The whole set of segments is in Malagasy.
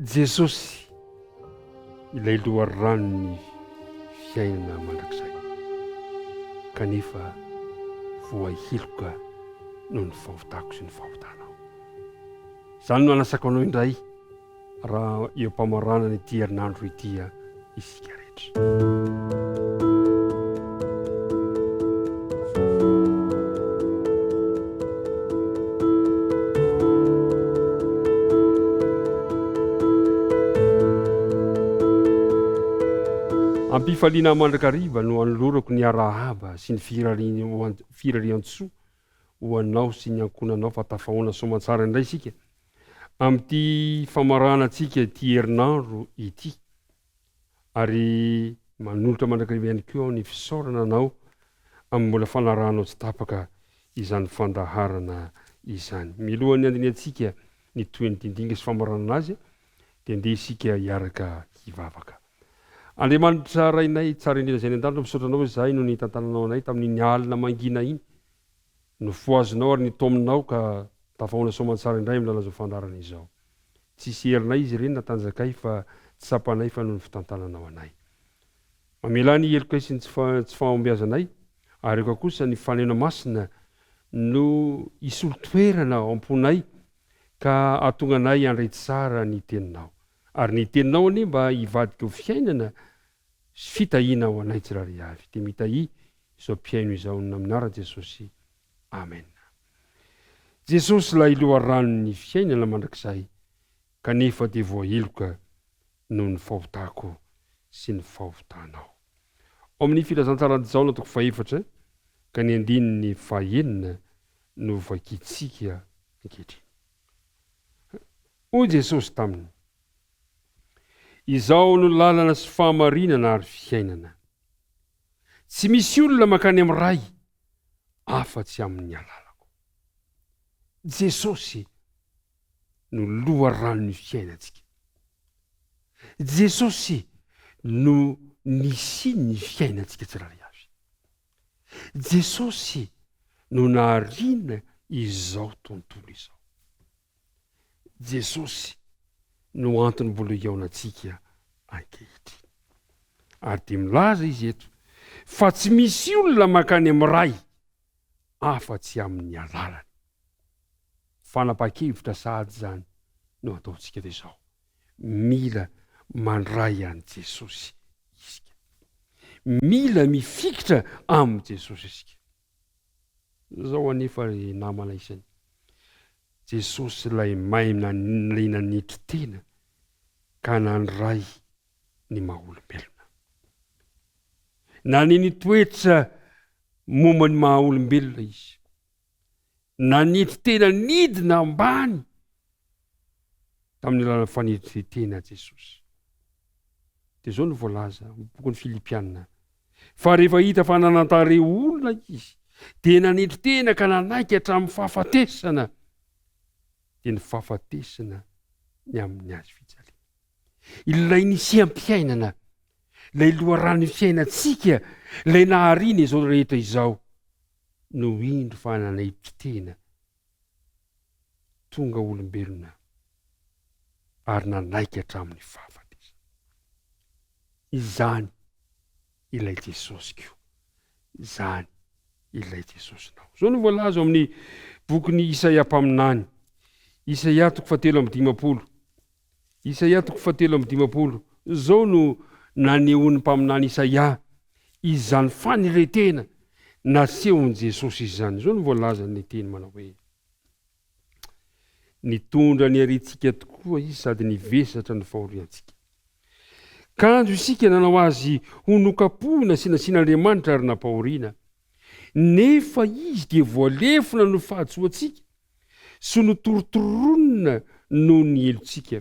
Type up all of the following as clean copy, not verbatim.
Jesosy ilay loharanony fiainana mandrakizay kanefa voahiloka noho ny fahotako sy ny fahotanao. Izany no anasako anao indray raha eo mpamarana ny ity herinandro ity isika rehetra. Ampifaliana mandrakariva no anolorako ny arahaba sy ny firarian-tsoa ho anao sy ny ankonanao fa tafahoana soamantsara indray isika amin'ity famarana antsika ity herinandro ity, ary manolotra mandrakariva ihany koa ny fisaorana anao amin'ny mbola fanaranao tsy tapaka izany fandaharana izany. Milohan'ny andiniantsika ny toy ny dindinga sy famarana azy dia ndeha isika hiaraka hivavaka. Andriamanitra rainay tsara indrindra izay ny an-danitra misaotra anao hoe zahay no ny tantananao anay tamin'ny alina mangina iny no foazinao ary nitominao ka tafahoana soamantsara indray amin'ny lalazao fandarana izao. Tsisy herinay izy ireny natanjakay fa tsy sapanay fa no ny fitantananao anay. Mamela ny heloka sy tsy fahombiazanay ary eka kosa ny fanena masina no isolo toerana ao am-ponay ka ahatonga anay handray tsara ny teninao. Ary ny teninao anie mba hivadika ho fiainana sy fitahiana ho anay tsirary avy. Dia mitahi izao mpiaino izao amin'ny anaran'i Jesosy. Amen. Jesosy ilay loharanony fiainana mandrakizay kanefa dia voaheloka noho ny fahotako sy ny fahotanao. Ao amin'ny filazantsarany Jaona toko 4 ka ny 9 no vakiantsika ankehitriny. Hoy Jesosy taminy: izao no lalana sy fahamarinana ary fiainana. Tsy misy olona mankany amin'ny ray afa-tsy amin'ny alalako. Jesosy no loharanony fiainantsika. Jesosy no nisiny fiainantsika tsirary avy. Jesosy no naharina izao tontolo izao. Jesosy no antony mbola iaonantsika ankehitriny. Ary dia milaza izy eto fa tsy misy olona mankany amin'ny ray afa-tsy amin'ny alalany. Fanapa-kevitra sahady zany no ataontsika dia izao: mila mandray an'i Jesosy isika. Mila mifikitra amin'ny Jesosy isika. Zao anefa namana isany. Jesosy ilay mahay ilay nanetrentena ka nandray ny maha-olombelona. Naneny toetra momba ny maha-olombelona izy. Nanetrentena nidina ambany tamin'ny lalan'ny fanetren-tena Jesosy. Dia zao no voalaza bokin'ny Filipianina: fa rehefa hita fa nanantareo olona izy dia nanetrentena ka nanaiky hatramin'ny fahafatesana. Dia ny fahafatesana ny amin'ny azy fijaliana. Ilay nisiam-piainana, ilay loharan'ny fiainantsika, ilay naharina izao rehetra izao no indro fa nanetrentena tonga olombelona ary nanaiky hatramin'ny fahafatesana. Izany ilay Jesosy koa. Izany ilay Jesosynao. Zao no voalaza amin'ny bokin'ny Isaia mpaminany. Isaia toko 7:50. Isaia toko 7:50. Zao no nanehon'ny mpaminany Isaia izany faniretena nasehon'i Jesosy izany. Zao no voalaza ny teny manao hoe: nitondra ny arintsika tokoa izy sady nivesatra ny fahoriantsika. Kanjo isika nanao azy ho nokapohina sy nasian'Andriamanitra ary napahoriana. Nefa izy dia voalefona no fahatsoantsika sy notorotoroina noho ny elontsika.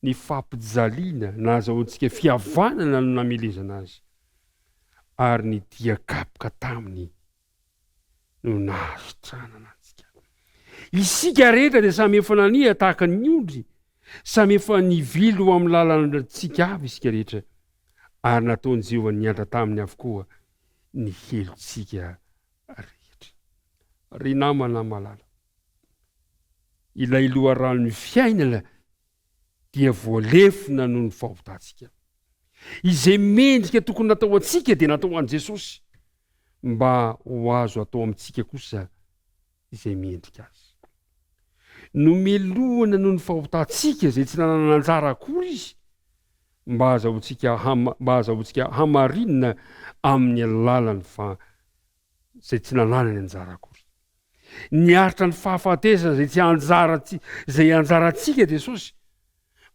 Ny fampijaliana nahazahoantsika fihavanana no namelezana azy, ary ny diakapoka taminy no nahasitranana antsika. Isika rehetra dia samy efa nania tahaka ny ondry, samy efa nivilo amin'ny lalantsika avy isika rehetra, ary nataon'i Jehovah niantra taminy avokoa ny helontsika rehetra. Ry namana malala, ilay loharanony fiainana dia voalefina noho ny fahotantsika. Izay mendrika tokony natao antsika dia natao an' Jesosy mba ho azo atao amintsika kosa izay mendrika azy. Nomelohana noho ny fahotantsika zay tsy nanana anjara akory izy mba azahoantsika hamarinina amin'ny alalan'ny zay tsy nanana ny anjara akory. Niaritra ny fahafatesana zay tsy zay anjarantsika Jesosy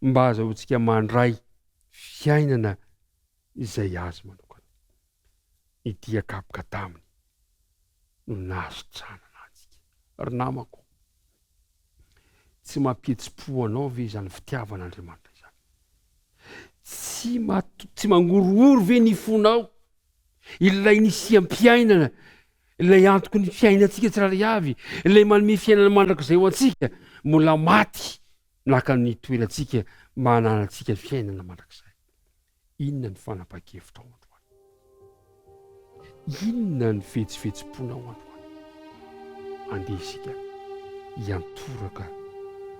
mba azahoantsika mandray fiainana izay azy manokana. Idiakapoka taminy no nahasitrana antsika. Ry namako, tsy mampietsi-po anao ve izany fitiavan'Andriamanitra izany? Tsy mangorohoro ve ny fonao ilay nisiam-piainana, ilay antoko ny fiainantsika tsiraray avy, ilay manome fiainana mandrakizay ho antsika, mbola maty naka ny toerantsika mba hananantsika fiainana mandrakizay. Inona ny fanapa-kevitra ao androany? Inona ny fihetsifihetsipona ao androany? Andeha isika hiantoraka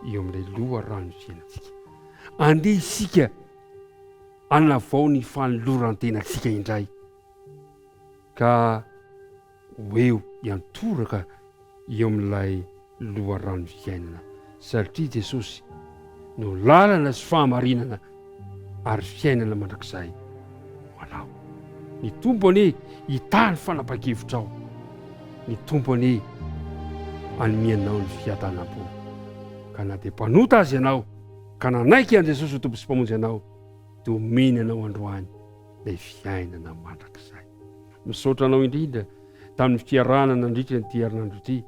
eo amin'ilay loharano ny fiainantsika. Andeha isika hanavao ny fanoloran-tenantsika indray, ka hoeo hiantoraka eo amin'ilay loharano ny fiainana, satria Jesosy no lalana sy fahamarinana ary fiainana mandrakizay ho anao. Ny tompony hitany fanapa-kevitra ao, ny tompony hanimianao ny fiadanam-po. Ka na dia mpanota azy ianao, ka nanaiky an' Jesosy ho tompo sy mpamonjy anao, dia omeny anao androany ilay fiainana mandrakizay. Misaotra anao indrindra tamin'ny fiarahana nandritra ny herinandro ity,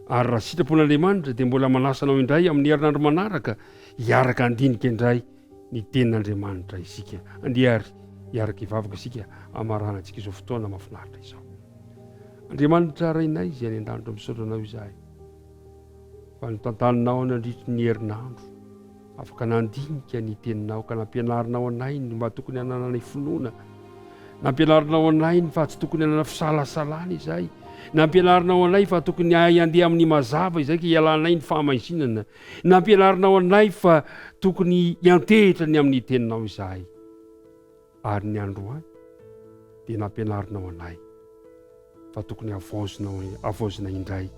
ary raha sitrapon'Andriamanitra dia mbola manasa anao indray amin'ny herinandro manaraka hiaraka andinika indray ny tenin'Andriamanitra isika. Andeha ary hiaraka hivavaka isika amarana antsika izao fotoana mahafinaritra izao. Andriamanitra rainay izay any an-danitra, misaotra anao izahay fa notantaninao nandritry ny herinandro, afaka nandinika ny teninao, ka nampianarinao anay ny mba tokony hananana finoana, nampianarinao anay ny fa tsy tokony hanana fisalasalana izay, nampianarinao anay fa tokony handeha amin'ny mazava izay ka hialanay ny fahamaisinana, nampianarinao anay fa tokony hiantehitra ny amin'ny teninao izahay. Ary ny androany dia nampianarinao anay fa tokony havaozina indray